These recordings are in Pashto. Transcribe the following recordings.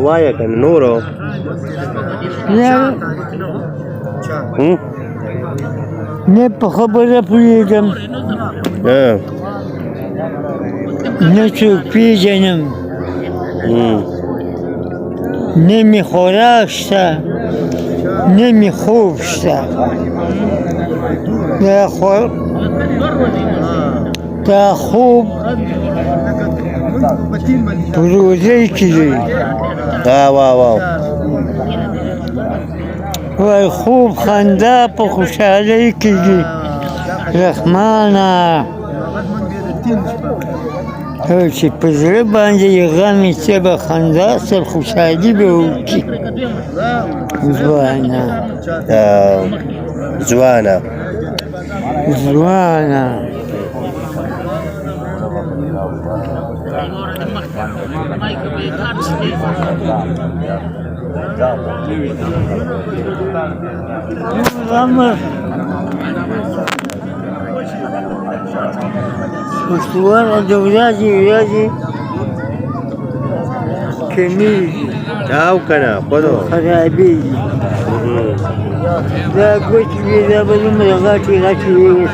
وایه کنه نورو نه په خبره پوهېږم نه څوک پېژنم نه مې خوراک شته نه مې خوب شته دا خوب په روزۍ کې دی وای خوب خندا په خوشحالۍ کې دي رحمانه چې په زړه باندې یې غم وي څه به خندا څه خوشحالي به وکړي ځوانه پشتوانه د ورځې کمیږي او کنه خودو خرابېږي دا ګوتې وي دا به دومره غټې وي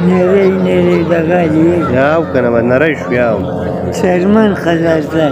نری دغه دي او کنه به نری شو یا څرمن خزازده